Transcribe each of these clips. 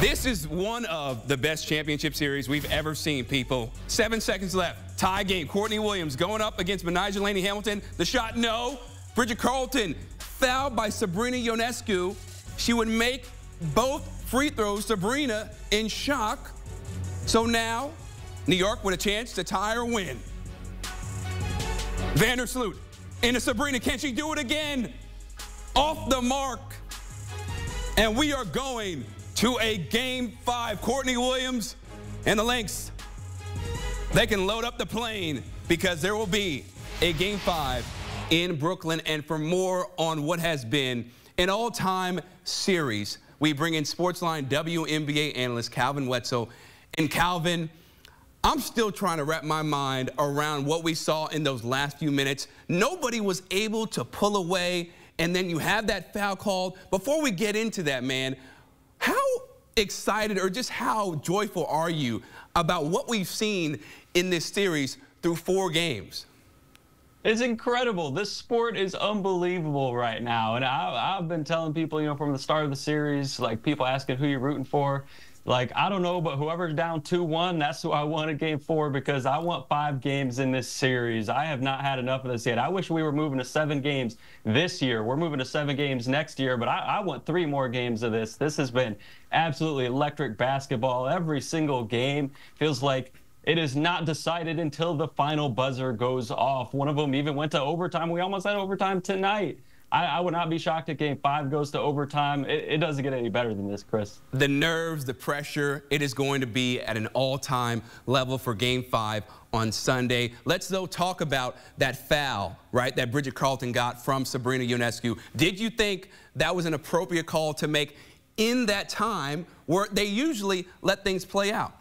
This is one of the best championship series we've ever seen, people. 7 seconds left. Tie game. Courtney Williams going up against Menija Laney Hamilton. The shot, no. Bridget Carleton fouled by Sabrina Ionescu. She would make both free throws. Sabrina in shock. So now, New York with a chance to tie or win. Vandersloot into Sabrina. Can she do it again? Off the mark. And we are going to a Game 5. Courtney Williams and the Lynx, they can load up the plane because there will be a Game 5 in Brooklyn. And for more on what has been an all-time series, we bring in Sportsline WNBA analyst Calvin Wetzel. And Calvin, I'm still trying to wrap my mind around what we saw in those last few minutes. Nobody was able to pull away, and then you have that foul called. Before we get into that, man, how excited or just how joyful are you about what we've seen in this series through 4 games? It's incredible. This sport is unbelievable right now. And I've been telling people, from the start of the series, like people asking who you're rooting for. Like, I don't know, but whoever's down 2-1, that's who I want in Game 4 because I want 5 games in this series. I have not had enough of this yet. I wish we were moving to 7 games this year. We're moving to 7 games next year, but I want 3 more games of this. This has been absolutely electric basketball. Every single game feels like it is not decided until the final buzzer goes off. One of them even went to overtime. We almost had overtime tonight. I would not be shocked if Game 5 goes to overtime. It doesn't get any better than this, Chris. The nerves, the pressure, it is going to be at an all-time level for Game 5 on Sunday. Let's, though, talk about that foul, right, that Bridget Carleton got from Sabrina Ionescu. Did you think that was an appropriate call to make in that time where they usually let things play out?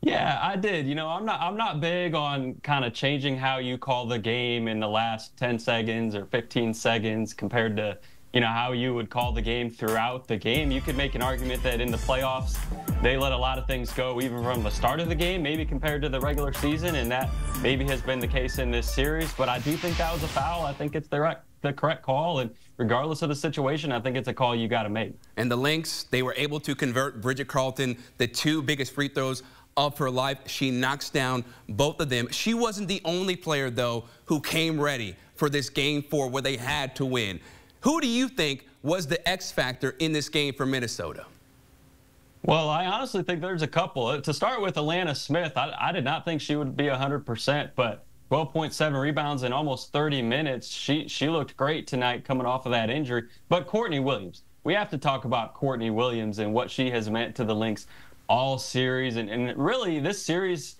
Yeah, I did. I'm not big on kind of changing how you call the game in the last 10 seconds or 15 seconds compared to, how you would call the game throughout the game. You could make an argument that in the playoffs, they let a lot of things go even from the start of the game, maybe compared to the regular season, and that maybe has been the case in this series. But I do think that was a foul. I think it's the correct call, and regardless of the situation, I think it's a call you got to make. And the Lynx, they were able to convert Bridget Carleton the 2 biggest free throws of her life. She knocks down both of them. She wasn't the only player, though, who came ready for this Game 4 where they had to win. Who do you think was the X factor in this game for Minnesota? Well, I honestly think there's a couple. To start with, Alana Smith, I did not think she would be 100%, but 12.7 rebounds in almost 30 minutes. She looked great tonight coming off of that injury. But Courtney Williams, we have to talk about Courtney Williams and what she has meant to the Lynx all series, and really this series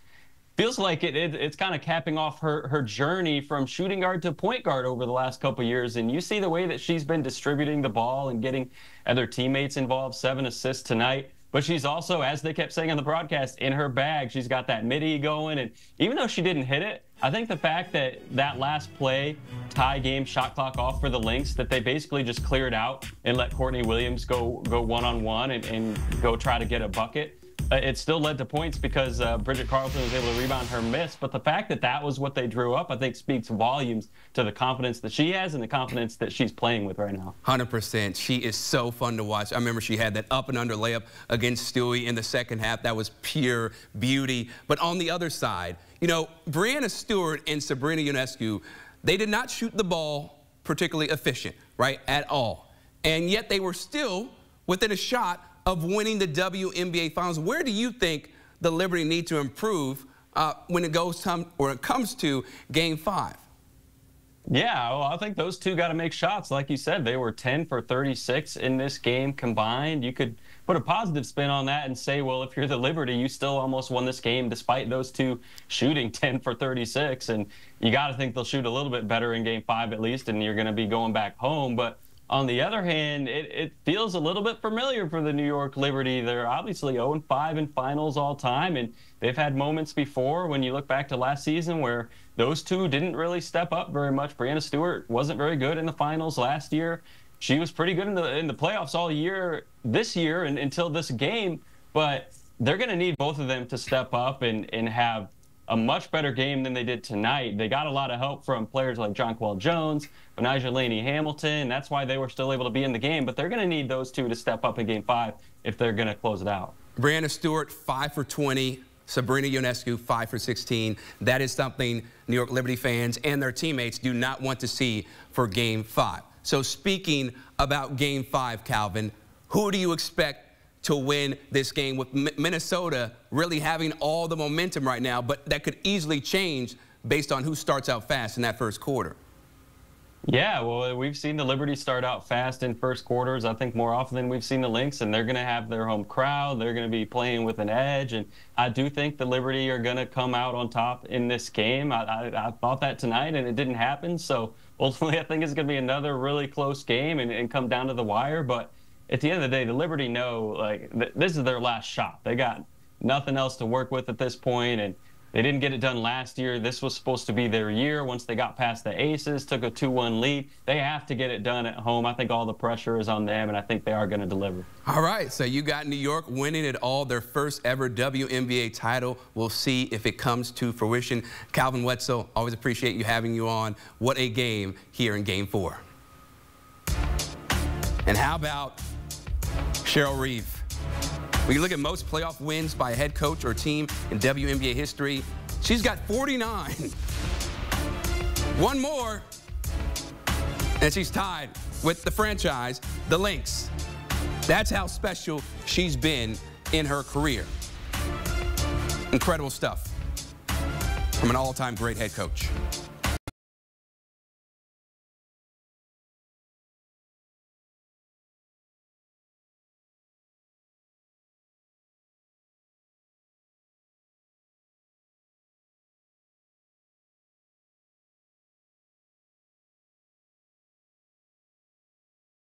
feels like it's kind of capping off her journey from shooting guard to point guard over the last couple of years. And you see the way that she's been distributing the ball and getting other teammates involved. 7 assists tonight, but she's also, as they kept saying on the broadcast, in her bag. She's got that midi going, and even though she didn't hit it, I think the fact that last play, tie game, shot clock off for the Lynx, that they basically just cleared out and let Courtney Williams go one-on-one and go try to get a bucket. It still led to points because Bridget Carleton was able to rebound her miss. But the fact that that was what they drew up, I think, speaks volumes to the confidence that she has and the confidence that she's playing with right now. 100%. She is so fun to watch. I remember she had that up and under layup against Stewie in the second half. That was pure beauty. But on the other side, Breanna Stewart and Sabrina Ionescu, they did not shoot the ball particularly efficient, right, at all. And yet they were still within a shot of winning the WNBA Finals. Where do you think the Liberty need to improve when it comes to Game 5? Yeah, well, I think those two got to make shots. Like you said, they were 10 for 36 in this game combined. You could put a positive spin on that and say, well, if you're the Liberty, you still almost won this game despite those two shooting 10 for 36. And you got to think they'll shoot a little bit better in Game 5 at least, and you're going to be going back home. But on the other hand, it feels a little bit familiar for the New York Liberty. They're obviously 0-5 in finals all time, and they've had moments before when you look back to last season where those two didn't really step up very much. Breanna Stewart wasn't very good in the finals last year. She was pretty good in the playoffs all year this year and until this game, but they're going to need both of them to step up and have a much better game than they did tonight. They got a lot of help from players like Jonquel Jones, Benijah Laney-Hamilton. That's why they were still able to be in the game. But they're going to need those two to step up in Game 5 if they're going to close it out. Breanna Stewart, 5 for 20. Sabrina Ionescu, 5 for 16. That is something New York Liberty fans and their teammates do not want to see for Game 5. So speaking about Game 5, Calvin, who do you expect to win this game, with Minnesota really having all the momentum right now, but that could easily change based on who starts out fast in that first quarter? Yeah, well, we've seen the Liberty start out fast in first quarters, I think more often than we've seen the Lynx, and they're going to have their home crowd. They're going to be playing with an edge, and I do think the Liberty are going to come out on top in this game. I thought that tonight, and it didn't happen, so ultimately I think it's going to be another really close game and come down to the wire. But at the end of the day, the Liberty know, like, this is their last shot. They got nothing else to work with at this point, and they didn't get it done last year. This was supposed to be their year. Once they got past the Aces, took a 2-1 lead, they have to get it done at home. I think all the pressure is on them, and I think they are going to deliver. All right, so you got New York winning it all, their first ever WNBA title. We'll see if it comes to fruition. Calvin Wetzel, always appreciate you having you on. What a game here in Game 4. And how about Cheryl Reeve? When you look at most playoff wins by a head coach or team in WNBA history, she's got 49. One more, and she's tied with the franchise, the Lynx. That's how special she's been in her career. Incredible stuff from an all-time great head coach.